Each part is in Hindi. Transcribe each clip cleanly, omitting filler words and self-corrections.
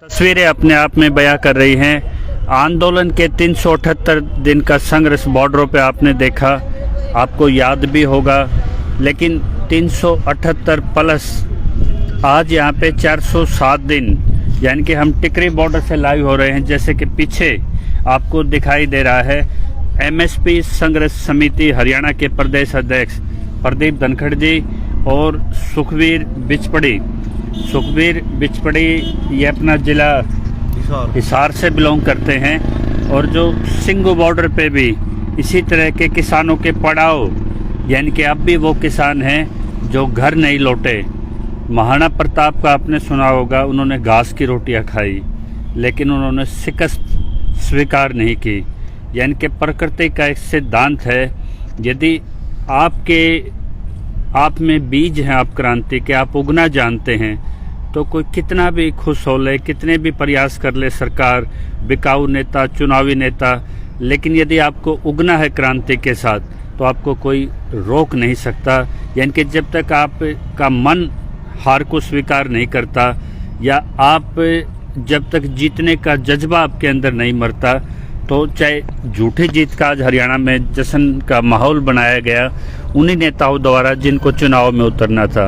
तस्वीरें अपने आप में बयां कर रही हैं। आंदोलन के 378 दिन का संघर्ष बॉर्डरों पे आपने देखा, आपको याद भी होगा। लेकिन 378 प्लस आज यहाँ पे 407 दिन, यानी कि हम टिकरी बॉर्डर से लाइव हो रहे हैं। जैसे कि पीछे आपको दिखाई दे रहा है एमएसपी संघर्ष समिति हरियाणा के प्रदेश अध्यक्ष प्रदीप धनखड़ जी और सुखबीर बिचपड़ी ये अपना जिला हिसार से बिलोंग करते हैं। और जो सिंगू बॉर्डर पे भी इसी तरह के किसानों के पड़ाव, यानी कि अब भी वो किसान हैं जो घर नहीं लौटे। महाराणा प्रताप का आपने सुना होगा, उन्होंने घास की रोटियां खाई लेकिन उन्होंने शिकस्त स्वीकार नहीं की। यानी कि प्रकृति का एक सिद्धांत है, यदि आप में बीज हैं, आप क्रांति के, आप उगना जानते हैं, तो कोई कितना भी खुश हो ले, कितने भी प्रयास कर ले सरकार, बिकाऊ नेता, चुनावी नेता, लेकिन यदि आपको उगना है क्रांति के साथ तो आपको कोई रोक नहीं सकता। यानी कि जब तक आपका मन हार को स्वीकार नहीं करता या आप जब तक जीतने का जज्बा आपके अंदर नहीं मरता, तो चाहे झूठी जीत का आज हरियाणा में जश्न का माहौल बनाया गया उन्हीं नेताओं द्वारा जिनको चुनाव में उतरना था।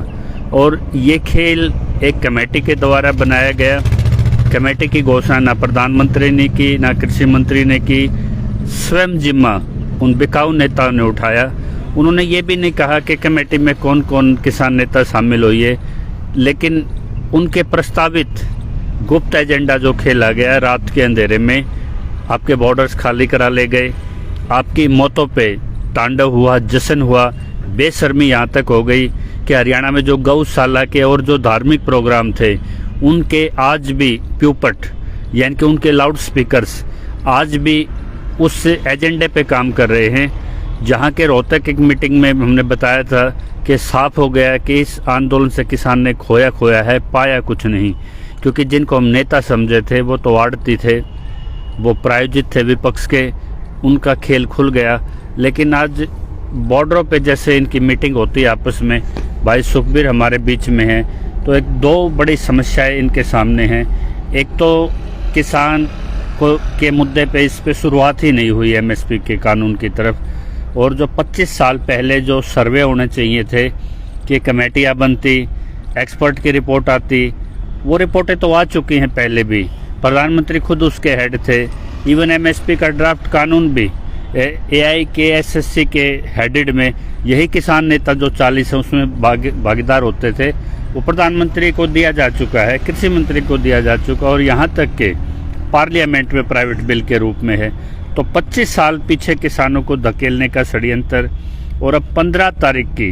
और ये खेल एक कमेटी के द्वारा बनाया गया। कमेटी की घोषणा ना प्रधानमंत्री ने की, ना कृषि मंत्री ने की, स्वयं जिम्मा उन बिकाऊ नेताओं ने उठाया। उन्होंने ये भी नहीं कहा कि कमेटी में कौन कौन किसान नेता शामिल हुए, लेकिन उनके प्रस्तावित गुप्त एजेंडा जो खेला गया रात के अंधेरे में, आपके बॉर्डर्स खाली करा ले गए, आपकी मौतों पे तांडव हुआ, जश्न हुआ, बेशर्मी यहाँ तक हो गई कि हरियाणा में जो गौशाला के और जो धार्मिक प्रोग्राम थे उनके आज भी प्यूपट, यानी कि उनके लाउड स्पीकर्स आज भी उस एजेंडे पे काम कर रहे हैं। जहाँ के रोहतक एक मीटिंग में हमने बताया था कि साफ हो गया कि इस आंदोलन से किसान ने खोया है, पाया कुछ नहीं। क्योंकि जिनको हम नेता समझे थे वो तो आड़ती थे, वो प्रायोजित थे विपक्ष के, उनका खेल खुल गया। लेकिन आज बॉर्डरों पे जैसे इनकी मीटिंग होती है आपस में, भाई सुखबीर हमारे बीच में है, तो एक दो बड़ी समस्याएं इनके सामने हैं। एक तो किसान के मुद्दे पे इस पे शुरुआत ही नहीं हुई एमएसपी के कानून की तरफ। और जो 25 साल पहले जो सर्वे होने चाहिए थे कि कमेटियाँ बनती, एक्सपर्ट की रिपोर्ट आती, वो रिपोर्टें तो आ चुकी हैं पहले भी, प्रधानमंत्री खुद उसके हेड थे। इवन एमएसपी का ड्राफ्ट कानून भी AIKSSC के हेडेड में यही किसान नेता जो 40 है उसमें भागीदार होते थे, वो प्रधानमंत्री को दिया जा चुका है, कृषि मंत्री को दिया जा चुका, और यहाँ तक के पार्लियामेंट में प्राइवेट बिल के रूप में है। तो 25 साल पीछे किसानों को धकेलने का षड्यंत्र। और अब 15 तारीख की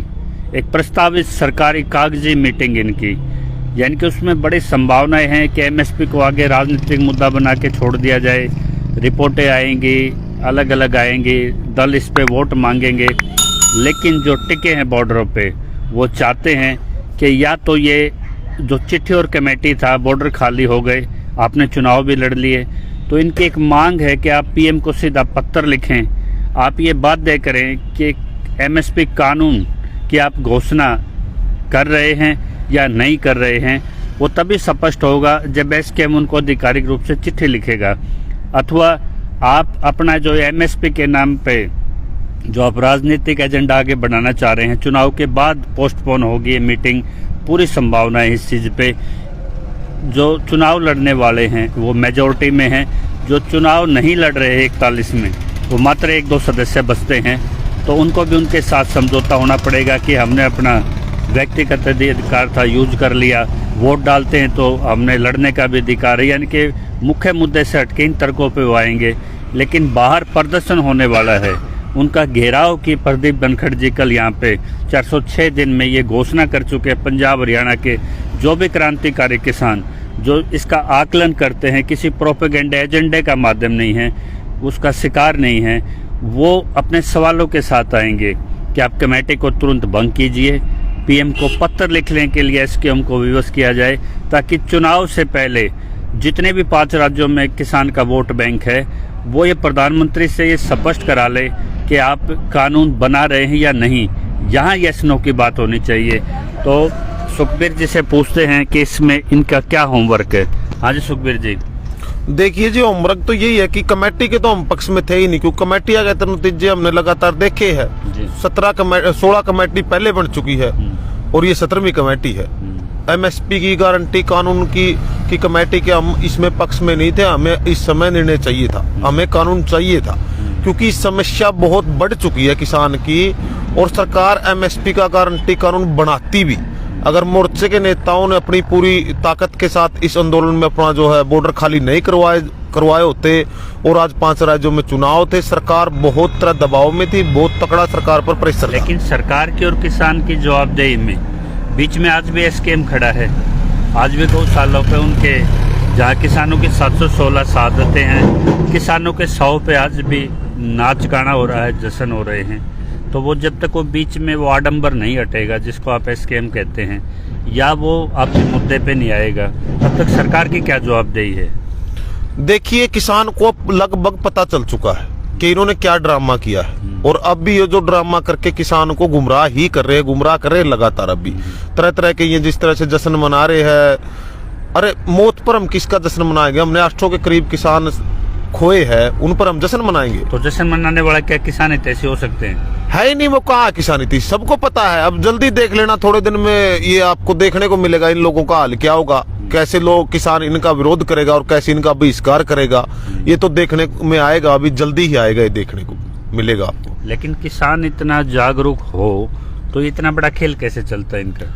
एक प्रस्तावित सरकारी कागजी मीटिंग इनकी, यानी कि उसमें बड़ी संभावनाएं हैं कि एमएसपी को आगे राजनीतिक मुद्दा बना के छोड़ दिया जाए। रिपोर्टें आएंगी, अलग अलग आएंगी, दल इस पे वोट मांगेंगे। लेकिन जो टिके हैं बॉर्डरों पे वो चाहते हैं कि या तो ये जो चिट्ठी और कमेटी था, बॉर्डर खाली हो गए, आपने चुनाव भी लड़ लिए, तो इनकी एक मांग है कि आप पीएम को सीधा पत्र लिखें, आप ये बात तय करें कि एमएसपी कानून की आप घोषणा कर रहे हैं या नहीं कर रहे हैं। वो तभी स्पष्ट होगा जब एसकेएम उनको आधिकारिक रूप से चिट्ठी लिखेगा। अथवा आप अपना जो एमएसपी के नाम पे जो आप राजनीतिक एजेंडा आगे बढ़ाना चाह रहे हैं, चुनाव के बाद पोस्टपोन होगी ये मीटिंग, पूरी संभावना है इस चीज़ पे। जो चुनाव लड़ने वाले हैं वो मेजॉरिटी में हैं, जो चुनाव नहीं लड़ रहे 41 में वो मात्र 1-2 सदस्य बचते हैं, तो उनको भी उनके साथ समझौता होना पड़ेगा कि हमने अपना व्यक्तिगत अधिकार था यूज कर लिया, वोट डालते हैं तो हमने लड़ने का भी अधिकार है। यानी कि मुख्य मुद्दे से हटके इन तर्कों पे वो आएंगे। लेकिन बाहर प्रदर्शन होने वाला है, उनका घेराव की प्रदीप धनखड़ जी कल यहाँ पे 406 दिन में ये घोषणा कर चुके हैं। पंजाब हरियाणा के जो भी क्रांतिकारी किसान जो इसका आकलन करते हैं, किसी प्रोपेगेंडा एजेंडे का माध्यम नहीं है, उसका शिकार नहीं है, वो अपने सवालों के साथ आएंगे कि आप कमेटी को तुरंत भंग कीजिए, पीएम को पत्र लिखने के लिए एसकेएम को विवश किया जाए, ताकि चुनाव से पहले जितने भी 5 राज्यों में किसान का वोट बैंक है वो ये प्रधानमंत्री से ये स्पष्ट करा ले कि आप कानून बना रहे हैं या नहीं। यहाँ यस नो की बात होनी चाहिए। तो सुखबीर जी से पूछते हैं कि इसमें इनका क्या होमवर्क है। हाँ जी सुखबीर जी। देखिए जी, होमवर्क तो यही है कि कमेटी के तो हम पक्ष में थे ही नहीं, क्योंकि कमेटी आ गए तो नतीजे हमने लगातार देखे हैं। 16 कमेटी पहले बन चुकी है और ये 17वीं कमेटी है। एमएसपी की गारंटी कानून की कमेटी के हम इसमें पक्ष में नहीं थे। हमें इस समय निर्णय चाहिए था, हमें कानून चाहिए था, क्योंकि समस्या बहुत बढ़ चुकी है किसान की। और सरकार एमएसपी का गारंटी कानून बनाती भी, अगर मोर्चे के नेताओं ने अपनी पूरी ताकत के साथ इस आंदोलन में अपना जो है बॉर्डर खाली नहीं करवाए होते और आज 5 राज्यों में चुनाव थे, सरकार बहुत तरह दबाव में थी, बहुत तकड़ा सरकार पर प्रेशर। लेकिन सरकार की और किसान की जवाबदेही में बीच में आज भी एसकेएम खड़ा है। आज भी गौशालों पे उनके, जहाँ किसानों की 716 शहादतें हैं, किसानों के 100 पे आज भी नाच गाना हो रहा है, जश्न हो रहे हैं। तो वो जब तक वो बीच में वो आडंबर नहीं हटेगा जिसको आप एसकेएम कहते हैं, या वो आपके मुद्दे पे नहीं आएगा, तब तक सरकार की क्या जवाबदेही है? देखिए, किसान को लगभग पता चल चुका है कि इन्होंने क्या ड्रामा किया है, और अब भी ये जो ड्रामा करके किसान को गुमराह ही कर रहे हैं लगातार। अब भी तरह तरह के ये जिस तरह से जश्न मना रहे हैं, अरे मौत पर हम किसका जश्न मनाएंगे? हमने 800 के करीब किसान खोए हैं, उन पर हम जश्न मनाएंगे? तो जश्न मनाने वाला क्या किसान ऐसे हो सकते हैं? है ही नहीं, वो कहाँ किसानी थी, सबको पता है। अब जल्दी देख लेना, थोड़े दिन में ये आपको देखने को मिलेगा इन लोगों का हाल क्या होगा, कैसे लोग किसान इनका विरोध करेगा और कैसे इनका बहिष्कार करेगा, ये तो देखने में आएगा, अभी जल्दी ही आएगा, ये देखने को मिलेगा आपको। लेकिन किसान इतना जागरूक हो तो इतना बड़ा खेल कैसे चलता है इनका?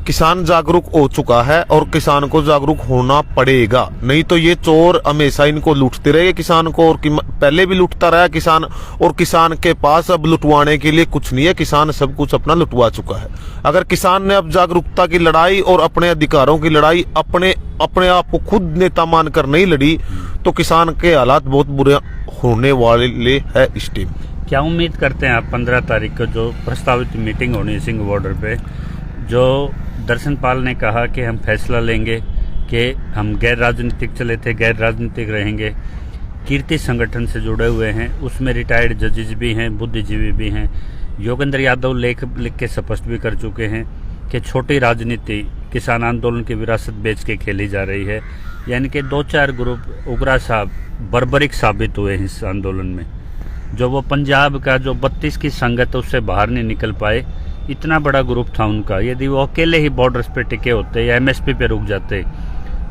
किसान जागरूक हो चुका है और किसान को जागरूक होना पड़ेगा, नहीं तो ये चोर हमेशा इनको लूटते रहेंगे किसान को, और पहले भी लूटता रहा किसान, और किसान के पास अब लुटवाने के लिए कुछ नहीं है, किसान सब कुछ अपना लुटवा चुका है। अगर किसान ने अब जागरूकता की लड़ाई और अपने अधिकारों की लड़ाई अपने आप को खुद नेता मानकर नहीं लड़ी, तो किसान के हालात बहुत बुरे होने वाले है इस टाइम। क्या उम्मीद करते हैं आप 15 तारीख को जो प्रस्तावित मीटिंग होनी है सिंह बॉर्डर पे, जो दर्शन पाल ने कहा कि हम फैसला लेंगे कि हम गैर राजनीतिक चले थे, गैर राजनीतिक रहेंगे, कीर्ति संगठन से जुड़े हुए हैं, उसमें रिटायर्ड जजेस भी हैं, बुद्धिजीवी भी हैं, योगेंद्र यादव लिख के स्पष्ट भी कर चुके हैं कि छोटी राजनीति किसान आंदोलन की विरासत बेच के खेली जा रही है। यानी कि 2-4 ग्रुप उग्रा साहब बर्बरिक साबित हुए हैं इस आंदोलन में। जो वो पंजाब का जो 32 की संगत उससे बाहर नहीं निकल पाए, इतना बड़ा ग्रुप था उनका, यदि वो अकेले ही बॉर्डर्स पे टिके होते या एमएसपी पे रुक जाते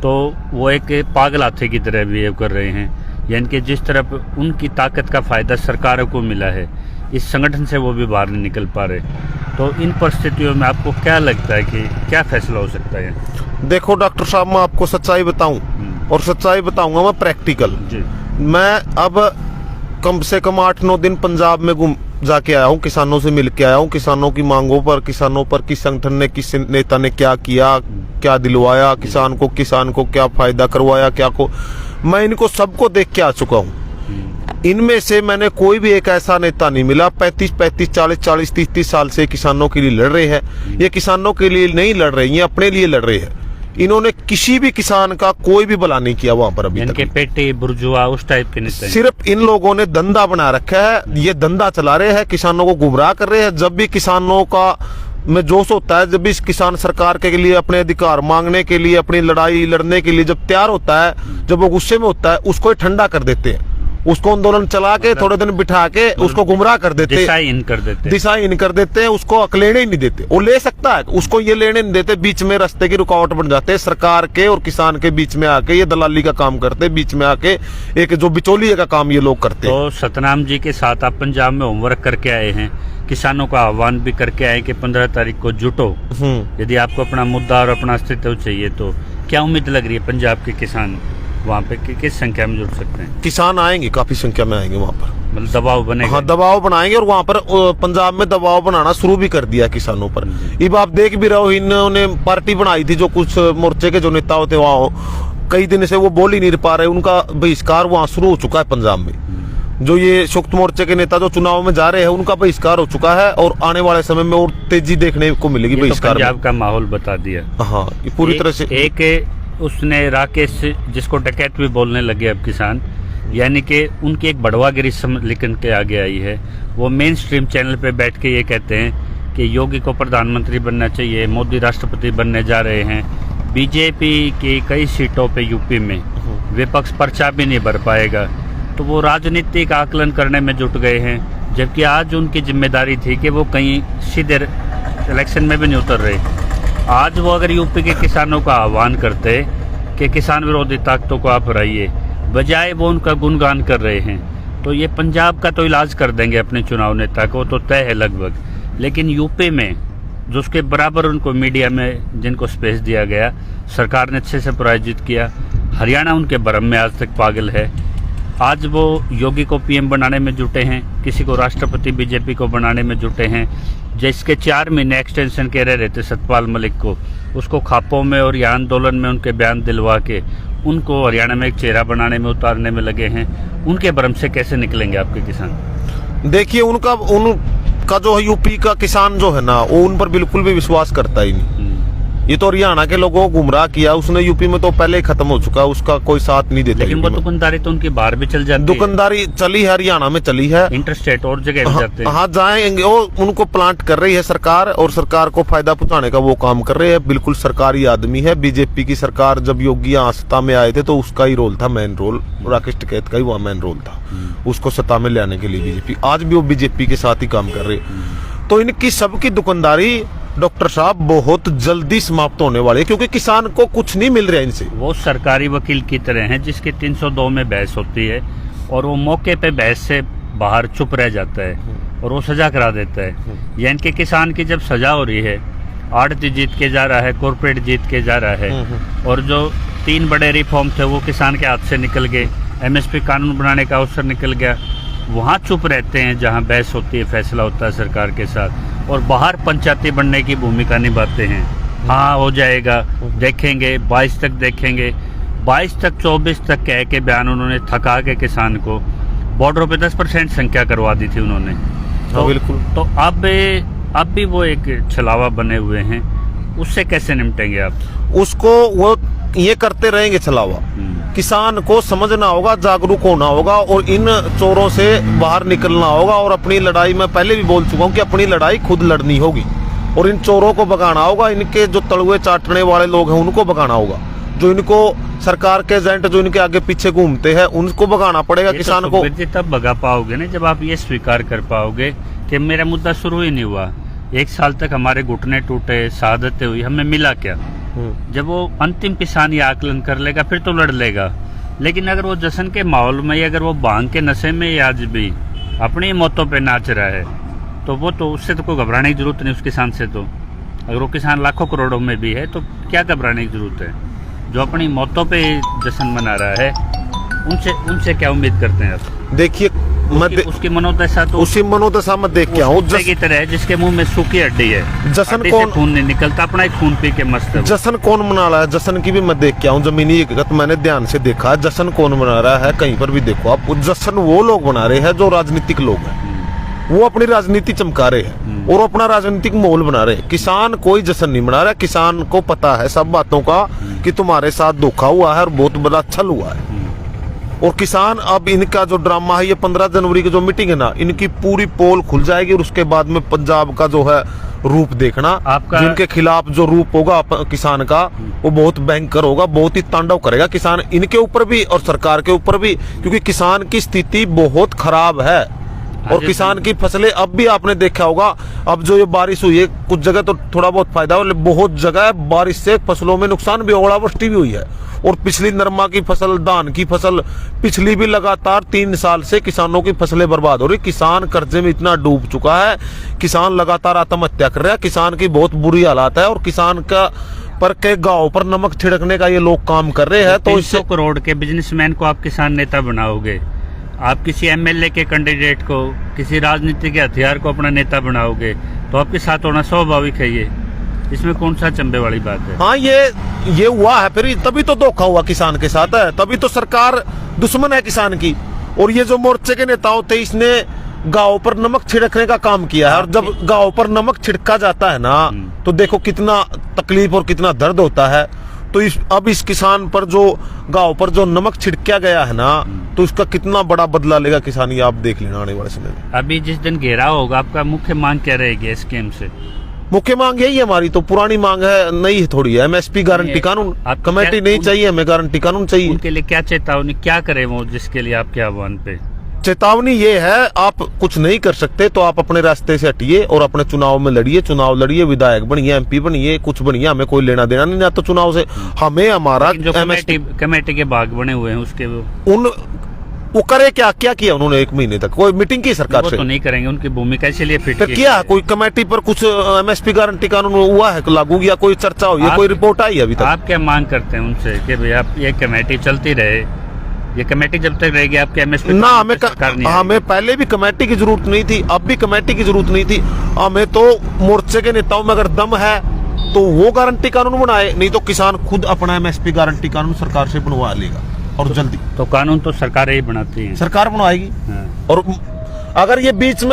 तो वो एक पागल हाथी की तरह बिहेव कर रहे हैं। यानी कि जिस तरह उनकी ताकत का फायदा सरकारों को मिला है, इस संगठन से वो भी बाहर नहीं निकल पा रहे। तो इन परिस्थितियों में आपको क्या लगता है कि क्या फैसला हो सकता है? देखो डॉक्टर साहब, मैं आपको सच्चाई बताऊं, और सच्चाई बताऊंगा मैं प्रैक्टिकल। मैं अब कम से कम 8-9 दिन पंजाब में जाके आया हूँ, किसानों से मिल के आया हूँ, किसानों की मांगों पर, किसानों पर किस संगठन ने, किस नेता ने क्या किया, क्या दिलवाया किसान को क्या फायदा करवाया, मैं इनको सबको देख के आ चुका हूँ। इनमें से मैंने कोई भी एक ऐसा नेता नहीं मिला, 35, 40, 30 साल से किसानों के लिए लड़ रहे हैं। ये किसानों के लिए नहीं लड़ रहे, ये अपने लिए लड़ रहे हैं। इन्होंने किसी भी किसान का कोई भी भला नहीं किया वहां पर अभी तक। पेटी बुर्जुआ उस टाइप के नहीं, सिर्फ इन लोगों ने धंधा बना रखा है, ये धंधा चला रहे हैं, किसानों को गुमराह कर रहे हैं। जब भी किसानों का में जोश होता है, जब भी किसान सरकार के लिए अपने अधिकार मांगने के लिए, अपनी लड़ाई लड़ने के लिए जब तैयार होता है, जब वो गुस्से में होता है, उसको ठंडा कर देते हैं, उसको आंदोलन चला के थोड़े दिन बिठा के उसको गुमराह कर देते, दिशा इन कर देते हैं, उसको अकलेने ही नहीं देते। वो ले सकता है, उसको ये लेने नहीं देते, बीच में रास्ते की रुकावट बन जाते हैं, सरकार के और किसान के बीच में आके ये दलाली का काम करते, बीच में आके एक जो बिचौलिए का काम ये लोग करते। तो सतनाम जी के साथ आप पंजाब में होमवर्क करके आए हैं, किसानों का आह्वान भी करके आए कि 15 तारीख को जुटो, यदि आपको अपना मुद्दा और अपना अस्तित्व चाहिए। तो क्या उम्मीद लग रही है पंजाब के किसान वहाँ पे किस संख्या में जुड़ सकते हैं? किसान आएंगे, काफी संख्या में आएंगे वहाँ पर, मतलब दबाव बनेगा। हाँ, दबाव बनाएंगे, और वहाँ पर पंजाब में दबाव बनाना शुरू भी कर दिया किसानों पर। अब आप देख भी रहे हो, इन्होंने पार्टी बनाई थी, जो कुछ मोर्चे के जो नेता होते वहाँ कई दिन से वो बोल ही नहीं पा रहे, उनका बहिष्कार वहाँ शुरू हो चुका है पंजाब में। जो ये संयुक्त मोर्चे के नेता जो चुनाव में जा रहे हैं, उनका बहिष्कार हो चुका है, और आने वाले समय में और तेजी देखने को मिलेगी बहिष्कार। पंजाब का माहौल बता दिया। हाँ, पूरी तरह से। एक उसने राकेश, जिसको डकैत भी बोलने लगे अब किसान, यानी कि उनकी एक बड़वागिरी लिखन के आगे आई है। वो मेन स्ट्रीम चैनल पे बैठ के ये कहते हैं कि योगी को प्रधानमंत्री बनना चाहिए, मोदी राष्ट्रपति बनने जा रहे हैं, बीजेपी की कई सीटों पे यूपी में विपक्ष पर्चा भी नहीं भर पाएगा, तो वो राजनीतिक आकलन करने में जुट गए हैं, जबकि आज उनकी जिम्मेदारी थी कि वो कहीं सीधे इलेक्शन में भी नहीं उतर रहे। आज वो अगर यूपी के किसानों का आह्वान करते कि किसान विरोधी ताकतों को आप हराइए, बजाय वो उनका गुणगान कर रहे हैं, तो ये पंजाब का तो इलाज कर देंगे अपने चुनाव नेता को, तो तय है लगभग। लेकिन यूपी में जो उसके बराबर उनको मीडिया में जिनको स्पेस दिया गया, सरकार ने अच्छे से प्रायोजित किया। हरियाणा उनके भरम में आज तक पागल है। आज वो योगी को पीएम बनाने में जुटे हैं, किसी को राष्ट्रपति बीजेपी को बनाने में जुटे हैं। जिसके 4 महीने एक्सटेंशन के रह रहे थे सतपाल मलिक को, उसको खापों में और या आंदोलन में उनके बयान दिलवा के उनको हरियाणा में एक चेहरा बनाने में उतारने में लगे हैं। उनके भ्रम से कैसे निकलेंगे आपके किसान? देखिए, उनका जो है यूपी का किसान जो है ना, वो उन पर बिल्कुल भी विश्वास करता ही नहीं। ये तो हरियाणा के लोगों को गुमराह किया उसने। यूपी में तो पहले ही खत्म हो चुका, उसका कोई साथ नहीं देता। लेकिन वो दुकानदारी तो उनकी बाहर भी चल जाती है। दुकानदारी चली है, हरियाणा में चली है, इंटरस्टेट और जगह भी जाते हैं। हाँ जाएंगे, वो उनको प्लांट कर रही है सरकार, और सरकार को फायदा पहुंचाने का वो काम कर रहे हैं। बिल्कुल सरकारी आदमी है। बीजेपी की सरकार जब योगी यहाँ सत्ता में आए थे तो उसका ही रोल था, मेन रोल राकेश टिकैत का ही वहाँ मेन रोल था, उसको सत्ता में ले आने के लिए बीजेपी। आज भी वो बीजेपी के साथ ही काम कर रहे। तो इनकी सबकी दुकानदारी डॉक्टर साहब बहुत जल्दी समाप्त होने वाली है, क्योंकि किसान को कुछ नहीं मिल रहा है इनसे। वो सरकारी वकील की तरह हैं जिसके 302 में बहस होती है और वो मौके पे बहस से बाहर चुप रह जाता है और वो सजा करा देता है। या इनके किसान की जब सजा हो रही है, आड़ती जीत के जा रहा है, कॉर्पोरेट जीत के जा रहा है, और जो 3 बड़े रिफॉर्म थे वो किसान के हाथ से निकल गए, एमएसपी कानून बनाने का अवसर निकल गया, वहाँ चुप रहते हैं जहाँ बहस होती है, फैसला होता है सरकार के साथ, और बाहर पंचायती बनने की भूमिका निभाते हैं। हाँ हो जाएगा, देखेंगे, 22 तक देखेंगे। 22 तक 24 तक कह के बयान उन्होंने थका के किसान को बॉर्डरों पे 10% संख्या करवा दी थी उन्होंने। तो बिल्कुल, तो अब भी वो एक छलावा बने हुए हैं, उससे कैसे निपटेंगे आप? उसको वो ये करते रहेंगे छलावा। किसान को समझना होगा, जागरूक होना होगा, और इन चोरों से बाहर निकलना होगा। और अपनी लड़ाई, मैं पहले भी बोल चुका हूँ कि अपनी लड़ाई खुद लड़नी होगी, और इन चोरों को भगाना होगा। इनके जो तलुए चाटने वाले लोग हैं उनको भगाना होगा, जो इनको सरकार के एजेंट जो इनके आगे पीछे घूमते हैं उनको भगाना पड़ेगा। किसान को तब भगा पाओगे ना जब आप ये स्वीकार कर पाओगे कि मेरा मुद्दा शुरू ही नहीं हुआ, 1 साल तक हमारे घुटने टूटे, शहादतें हुई, हमें मिला क्या? जब वो अंतिम किसान ये आकलन कर लेगा फिर तो लड़ लेगा। लेकिन अगर वो जश्न के माहौल में, अगर वो भांग के नशे में आज भी अपनी मौतों पे नाच रहा है, तो वो तो उससे तो कोई घबराने की जरूरत नहीं उस किसान से। तो अगर वो किसान लाखों करोड़ों में भी है तो क्या घबराने की जरूरत है? जो अपनी मौतों पे जश्न मना रहा है, उनसे क्या उम्मीद करते हैं आप? देखिए, उसकी मनोदशा तो उसी मनोदशा में देख के आऊँ की तरह है जिसके मुंह में सूखी हड्डी है, जश्न कौन खून नहीं निकलता, अपना एक खून पी के मस्त है। जश्न कौन मना रहा है? जश्न की भी मैं देख के आऊँ, जमीनी हकीकत मैंने ध्यान से देखा। जश्न कौन मना रहा है? कहीं पर भी देखो आप, जश्न वो लोग मना रहे हैं जो राजनीतिक लोग हैं, वो अपनी राजनीति चमका रहे हैं और अपना राजनीतिक माहौल बना रहे हैं। किसान कोई जश्न नहीं मना रहा। किसान को पता है सब बातों का कि तुम्हारे साथ धोखा हुआ है और बहुत बड़ा छल हुआ है। और किसान, अब इनका जो ड्रामा है, ये 15 जनवरी की जो मीटिंग है ना, इनकी पूरी पोल खुल जाएगी, और उसके बाद में पंजाब का जो है रूप देखना, आपका जिनके खिलाफ जो रूप होगा किसान का, वो बहुत भयंकर होगा, बहुत ही तांडव करेगा किसान इनके ऊपर भी और सरकार के ऊपर भी, क्योंकि किसान की स्थिति बहुत खराब है। और किसान की फसलें, अब भी आपने देखा होगा, अब जो ये बारिश हुई है, कुछ जगह तो थोड़ा बहुत फायदा हो, बहुत जगह बारिश से फसलों में नुकसान भी, ओलावृष्टि भी हुई है। और पिछली नरमा की फसल, धान की फसल, पिछली भी लगातार 3 साल से किसानों की फसलें बर्बाद हो रही। किसान कर्जे में इतना डूब चुका है, किसान लगातार आत्महत्या कर रहा है, किसान की बहुत बुरी हालात है। और किसान का पर के गांव पर नमक छिड़कने का ये लोग काम कर रहे हैं। तो 300 करोड़ के बिजनेसमैन को आप किसान नेता बनाओगे, आप किसी एमएलए के कैंडिडेट को, किसी राजनीति के हथियार को अपना नेता बनाओगे, तो आपके साथ होना स्वाभाविक है। ये इसमें कौन सा चंबे वाली बात है? हाँ, ये हुआ है, फिर तभी तो धोखा हुआ किसान के साथ है, तभी तो सरकार दुश्मन है किसान की। और ये जो मोर्चे के नेता होते, इसने गांव पर नमक छिड़कने का काम किया है। और जब गांव पर नमक छिड़का जाता है ना, तो देखो कितना तकलीफ और कितना दर्द होता है। तो अब इस किसान पर जो गांव पर जो नमक छिड़का गया है ना, तो इसका कितना बड़ा बदला लेगा किसान, ये आप देख लेना आने वाले समय में। अभी जिस दिन घेराव होगा, आपका मुख्य मांग क्या रहेगी स्कीम से? मुख्य मांग यही है हमारी, तो पुरानी मांग है, नई थोड़ी है। एमएसपी गारंटी कानून, कमेटी नहीं चाहिए हमें, गारंटी कानून चाहिए। उनके लिए क्या चेतावनी, क्या करें वो, जिसके लिए आपके आह्वान पे? चेतावनी ये है, आप कुछ नहीं कर सकते तो आप अपने रास्ते से हटिए और अपने चुनाव में लड़िए, चुनाव लड़िए, विधायक बनिए, एमपी बनिए, कुछ बनिए, हमें कोई लेना देना नहीं ना तो चुनाव से। हमें हमारा जो कमेटी के भाग बने हुए हैं उसके वो करे क्या किया उन्होंने 1 महीने तक? कोई मीटिंग की सरकार से? तो नहीं करेंगे, उनकी भूमिका इसीलिए फिट तो किया कोई कमेटी पर कुछ एमएसपी गारंटी कानून हुआ है लागू, या कोई चर्चा हुई है, कोई रिपोर्ट आई है अभी तक? आप क्या मांग करते हैं उनसे कि भाई आप ये कमेटी चलती रहे, ये कमेटी जब तक रहेगी आपके एमएसपी ना? हमें पहले भी कमेटी की जरूरत नहीं थी, अब भी कमेटी की जरूरत नहीं थी। हमें तो मोर्चे के नेताओं में अगर दम है तो वो गारंटी कानून बनाए, नहीं तो किसान खुद अपना एमएसपी गारंटी कानून सरकार से बनवा लेगा और जल्दी। तो कानून तो सरकार ही बनाती है, सरकार बनवाएगी। हाँ। और अगर ये बीच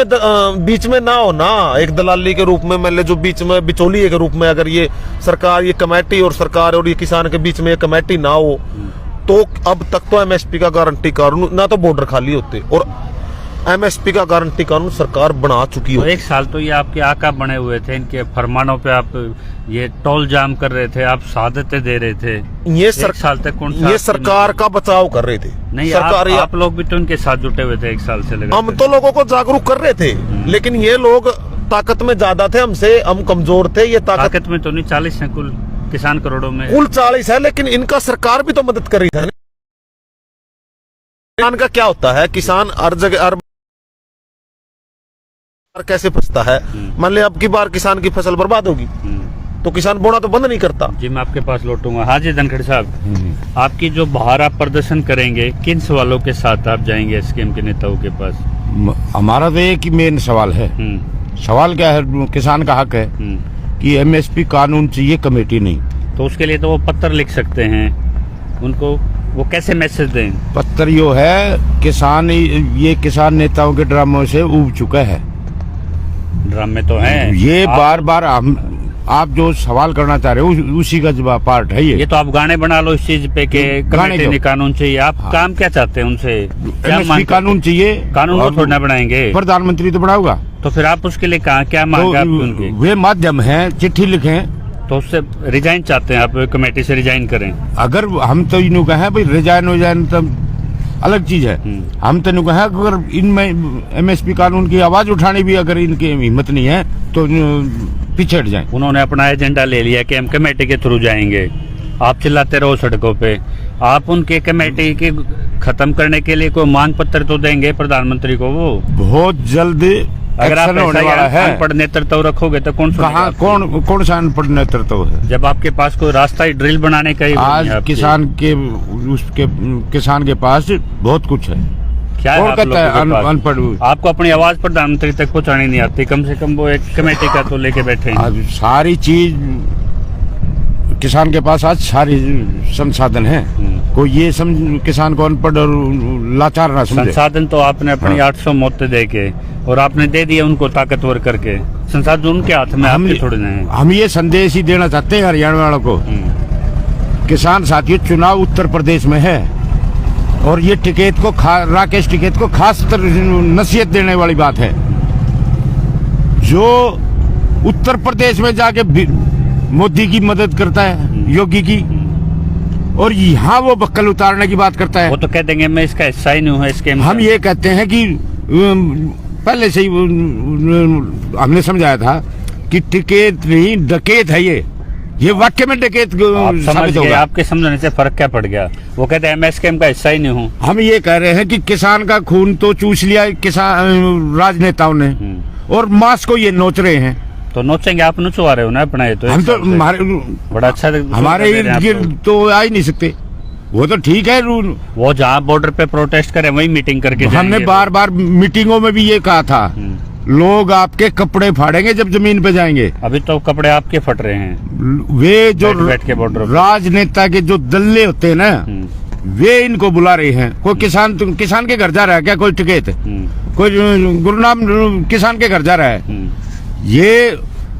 में ना हो ना, एक दलाली के रूप में, मान ले जो बीच में बिचौलिए के रूप में, अगर ये सरकार, ये कमेटी और सरकार और ये किसान के बीच में ये कमेटी ना हो, तो अब तक तो एमएसपी का गारंटी कानून ना तो बॉर्डर खाली होते, और एमएसपी का गारंटी कानून सरकार बना चुकी हो। 1 साल तो ये आपके आका बने हुए थे, इनके फरमानों पे आप ये टोल जाम कर रहे थे, आप शहादतें दे रहे थे। ये 1 साल तक ये सरकार का बचाव कर रहे थे। नहीं, सरकार आप लोग भी तो उनके साथ जुटे हुए थे 1 साल से लगा। हम तो लोगों को जागरूक कर रहे थे, लेकिन ये लोग ताकत में ज्यादा थे हमसे, हम कमजोर थे। ये ताकत में तो नहीं, 40 है कुल किसान करोड़ों में, कुल 40 है, लेकिन इनका सरकार भी तो मदद कर रही है। किसान का क्या होता है, किसान हर जगह कैसे फंसता है? मान ले अब की बार किसान की फसल बर्बाद होगी तो किसान बोना तो बंद नहीं करता। जी मैं आपके पास लौटूंगा। हाँ जी धनखड़ साहब, आपकी जो बाहर आप प्रदर्शन करेंगे, किन सवालों के साथ आप जाएंगे स्कीम के नेताओं के पास? हमारा तो एक ही मेन सवाल है। सवाल क्या है? किसान का हक है कि एमएसपी कानून चाहिए, कमेटी नहीं। तो उसके लिए तो वो पत्र लिख सकते हैं, उनको वो कैसे मैसेज दें? पत्र यो है, ये किसान नेताओं के ड्रामों से उब चुका है। ड्रामे तो हैं ये, बार बार आप जो सवाल करना चाह रहे हो उसी का जवाब पार्ट है ये। तो आप गाने बना लो इस चीज पे कि कमेटी ने कानून चाहिए। आप काम क्या चाहते हैं उनसे? एमएसपी कानून चाहिए। कानून को थोड़ा बनाएंगे, प्रधानमंत्री तो बनाऊंगा। तो फिर आप उसके लिए क्या मांगे? उनके वे माध्यम है, चिट्ठी लिखें। तो उससे रिजाइन चाहते हैं आप, कमेटी से रिजाइन करें? अगर हम तो इन्हों कहें भाई रिजाइन तो अलग चीज है। हम तो कहें अगर इनमें एमएसपी कानून की आवाज उठाने भी अगर इनकी हिम्मत नहीं है तो पीछे हट जाएं। उन्होंने अपना एजेंडा ले लिया कि हम कमेटी के थ्रू जाएंगे। आप चिल्लाते रहो सड़कों पे। आप उनके कमेटी के खत्म करने के लिए कोई मांग पत्र तो देंगे प्रधानमंत्री को? वो बहुत जल्द अगर आप अनपढ़ नेतृत्व रखोगे तो कौन सा अनपढ़ नेतृत्व है? जब आपके पास कोई रास्ता ही ड्रिल बनाने का ही आज किसान के पास बहुत कुछ है। क्या कौन कहता है अनपढ़? आपको अपनी आवाज प्रधानमंत्री तक पहुंचानी नहीं आती, कम से कम वो एक कमेटी का तो लेके बैठे हैं। आज सारी चीज किसान के पास, आज सारी संसाधन है। कोई ये किसान को अनपढ़ और लाचार ना समझे। संसाधन तो आपने अपनी 800 मौतें दे के और आपने दे दिया उनको ताकतवर करके। संसाधन उनके हाथ में, आपके थोड़े नहीं। हम ये संदेश ही देना चाहते हैं हरियाणा वालों को। किसान साथियों, चुनाव उत्तर प्रदेश में है और ये राकेश टिकैत को खास नसीहत देने वाली बात है। जो उत्तर प्रदेश में जाके मोदी की मदद करता है, योगी की, और यहाँ वो बक्कल उतारने की बात करता है। वो तो कह देंगे मैं इसका हिस्सा ही नहीं हूँ स्कीम। हम ये कहते हैं कि पहले से ही हमने समझाया था कि टिकैत नहीं डकैत है ये वाक्य में डकैत साबित होगा। आपके समझने से फर्क क्या पड़ गया? वो कहते हैं मैं स्कीम का हिस्सा ही नहीं हूँ। हम ये कह रहे हैं कि किसान का खून तो चूस लिया किसान राजनेताओं ने और मांस को ये नोच रहे हैं। तो नोचेंगे, आप नोचवा रहे हो ना अपना। ये तो हम तो बड़ा अच्छा, हमारे तो आ ही नहीं सकते। वो तो ठीक है, वो जहाँ बॉर्डर पे प्रोटेस्ट करे वही मीटिंग करके हमने बार बार मीटिंगों में भी ये कहा था, लोग आपके कपड़े फाड़ेंगे जब जमीन पे जाएंगे। अभी तो कपड़े आपके फट रहे हैं। वे जो बैठ के बॉर्डर राजनेता के जो दल्ले होते हैं ना, वे इनको बुला रहे हैं। कोई किसान के घर जा रहा है क्या? कोई टिकैत? कोई गुरुनाम किसान के घर जा रहा है? ये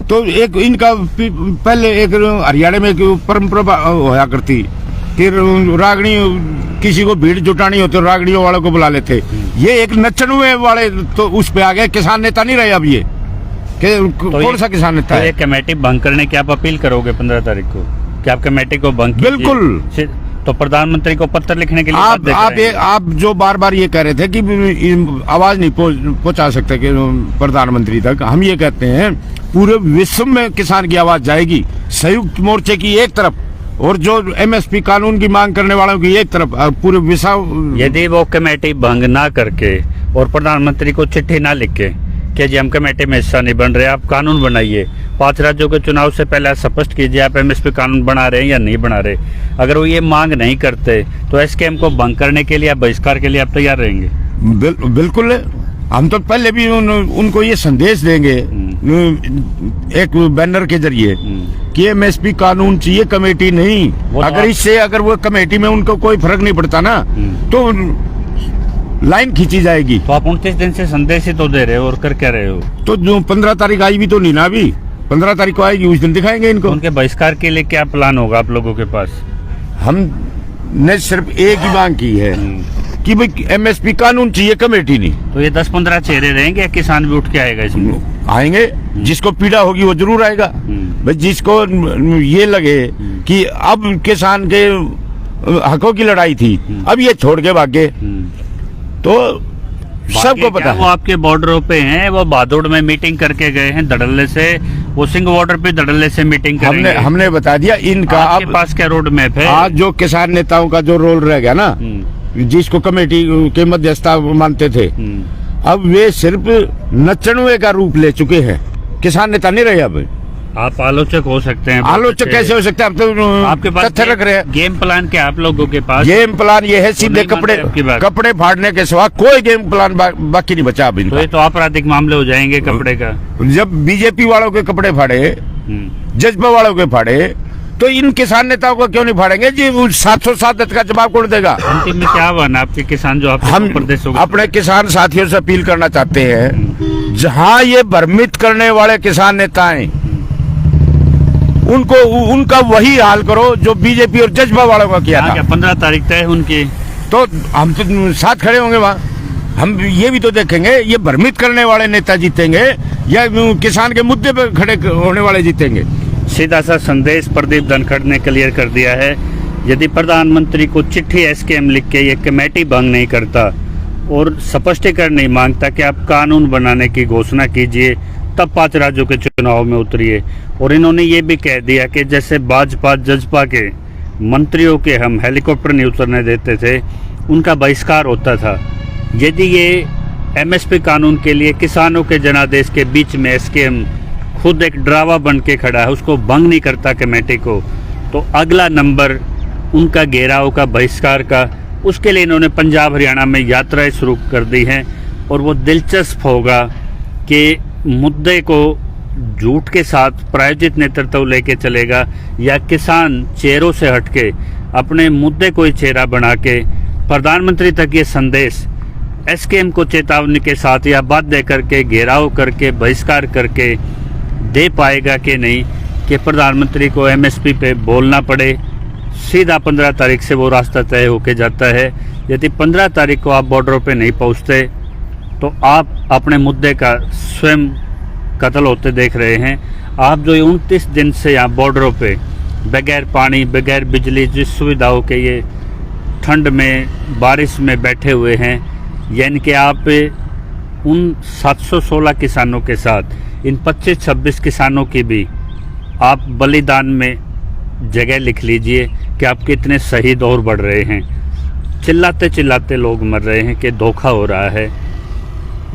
तो एक इनका पहले एक हरियाणा में परंपरा होया करती कि रागणी, किसी को भीड़ जुटानी हो तो रागड़ियों वालों को बुला लेते। ये एक नचनुए वाले तो उस पे आ गए, किसान नेता नहीं रहे अब ये। कौन सा किसान नेता तो है? ये कमेटी भंग करने की आप अपील करोगे 15 तारीख को कि आप कमेटी को भंग कीजिए? बिल्कुल। तो प्रधानमंत्री को पत्र लिखने के लिए आप जो बार बार ये कह रहे थे कि आवाज नहीं पहुंचा सकते कि प्रधानमंत्री तक, हम ये कहते हैं पूरे विश्व में किसान की आवाज जाएगी। संयुक्त मोर्चे की एक तरफ और जो एमएसपी कानून की मांग करने वालों की एक तरफ, पूरे विश्व। यदि वो कमेटी भंग ना करके और प्रधानमंत्री को चिट्ठी ना लिख के कि जी हम कमेटी में हिस्सा नहीं बन रहे, आप कानून बनाइए, 5 राज्यों के चुनाव से पहले स्पष्ट कीजिए आप एमएसपी कानून बना रहे हैं या नहीं बना रहे। अगर वो ये मांग नहीं करते तो एसकेएम को भंग करने के लिए, बहिष्कार के लिए आप तैयार रहेंगे? बिल्कुल। हम तो पहले भी उनको ये संदेश देंगे एक बैनर के जरिए कि एमएसपी कानून चाहिए, कमेटी नहीं। अगर वो कमेटी में उनको कोई फर्क नहीं पड़ता ना तो लाइन खींची जाएगी। तो आप 29 दिन से संदेश ही तो दे रहे हो और कर क्या रहे हो? तो जो 15 तारीख आई भी तो नहीं ना, अभी 15 तारीख को आएगी, उस दिन दिखाएंगे इनको। उनके बहिष्कार के लिए क्या प्लान होगा आप लोगों के पास? हमने सिर्फ एक ही मांग की है कि भाई एमएसपी कानून चाहिए, कमेटी नहीं। तो ये 10-15 चेहरे रहेंगे या किसान भी उठ के आएगा इसमें? आएंगे, जिसको पीड़ा होगी वो जरूर आएगा। भाई जिसको ये लगे कि अब किसान के हकों की लड़ाई थी, अब ये छोड़ के भागे, तो सबको पता है। वो आपके बॉर्डरों पे हैं, वो भादोड़ में मीटिंग करके गए हैं धड़ल्ले से, वो सिंह बॉर्डर पे धड़ल्ले से मीटिंग करेंगे। हमने बता दिया इनका। आपके पास क्या रोड मैप है? आज जो किसान नेताओं का जो रोल रह गया ना, जिसको कमेटी के मध्यस्थता मानते थे, अब वे सिर्फ नचनुए का रूप ले चुके हैं, किसान नेता नहीं रहे। अब आप आलोचक हो सकते हैं। आलोचक कैसे हो सकते हैं? अब तो आपके पास तथ्य रख रहे हैं। गेम प्लान क्या आप लोगों के पास? गेम प्लान ये है, सीधे कपड़े फाड़ने के सिवा कोई गेम प्लान बाकी नहीं बचा अभी। तो ये तो आपराधिक मामले हो जाएंगे कपड़े का। जब बीजेपी वालों के कपड़े फाड़े, जज्बा वालों के फाड़े, तो इन किसान नेताओं को क्यों नहीं फाड़ेंगे जी? 707 का जवाब कौन देगा? अंतिम में क्या आह्वान आपके किसान जो हम अपने किसान साथियों से अपील करना चाहते हैं, जहाँ ये भ्रमित करने वाले किसान नेता हैं, उनका वही हाल करो जो बीजेपी और जज्बा वालों का किया था। 15 तारीख तय उनकी, तो हम तो साथ खड़े होंगे वहाँ। हम ये भी तो देखेंगे ये भ्रमित करने वाले नेता जीतेंगे या किसान के मुद्दे पर खड़े होने वाले जीतेंगे। सीधा सा संदेश प्रदीप धनखड़ ने क्लियर कर दिया है। यदि प्रधानमंत्री को चिट्ठी एसकेएम लिख के ये कमेटी भंग नहीं करता और स्पष्टीकरण नहीं मांगता कि आप कानून बनाने की घोषणा कीजिए, तब 5 राज्यों के चुनाव में उतरिए। और इन्होंने ये भी कह दिया कि जैसे भाजपा जजपा के मंत्रियों के हम हेलीकॉप्टर नहीं उतरने देते थे, उनका बहिष्कार होता था। यदि ये एमएसपी कानून के लिए किसानों के जनादेश के बीच में एसकेएम खुद एक ड्रावा बन के खड़ा है, उसको भंग नहीं करता कमेटी को, तो अगला नंबर उनका घेराव का, बहिष्कार का। उसके लिए इन्होंने पंजाब हरियाणा में यात्राएं शुरू कर दी हैं और वो दिलचस्प होगा कि मुद्दे को झूठ के साथ प्रायोजित नेतृत्व लेके चलेगा या किसान चेहरों से हटके अपने मुद्दे को ही चेहरा बना के प्रधानमंत्री तक ये संदेश एसकेएम को चेतावनी के साथ या बाध्य करके, घेराव करके, बहिष्कार करके दे पाएगा कि नहीं, कि प्रधानमंत्री को एमएसपी पे बोलना पड़े। सीधा 15 तारीख से वो रास्ता तय होके जाता है। यदि 15 तारीख को आप बॉर्डरों पे नहीं पहुंचते तो आप अपने मुद्दे का स्वयं कत्ल होते देख रहे हैं। आप जो 29 दिन से यहाँ बॉर्डरों पे बगैर पानी, बगैर बिजली, जिस सुविधाओं के ये ठंड में, बारिश में बैठे हुए हैं, यानी कि आप उन 716 किसानों के साथ इन 25-26 किसानों की भी आप बलिदान में जगह लिख लीजिए कि आप कितने शहीद और बढ़ रहे हैं। चिल्लाते चिल्लाते लोग मर रहे हैं कि धोखा हो रहा है।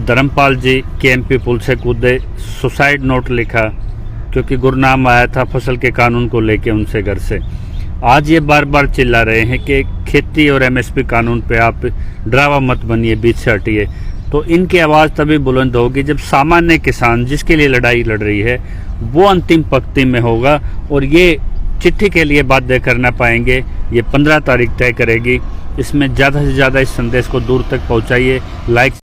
धर्मपाल जी केएमपी पुल से कूदे, सुसाइड नोट लिखा क्योंकि गुरनाम आया था फसल के कानून को लेके उनसे घर से। आज ये बार बार चिल्ला रहे हैं कि खेती और एमएसपी कानून पे आप ड्रावा मत बनिए, बीच से हटिए। तो इनकी आवाज़ तभी बुलंद होगी जब सामान्य किसान जिसके लिए लड़ाई लड़ रही है वो अंतिम पंक्ति में होगा और ये चिट्ठी के लिए बाध्य करना पाएंगे। ये 15 तारीख तय करेगी। इसमें ज़्यादा से ज़्यादा इस संदेश को दूर तक पहुँचाइए। लाइक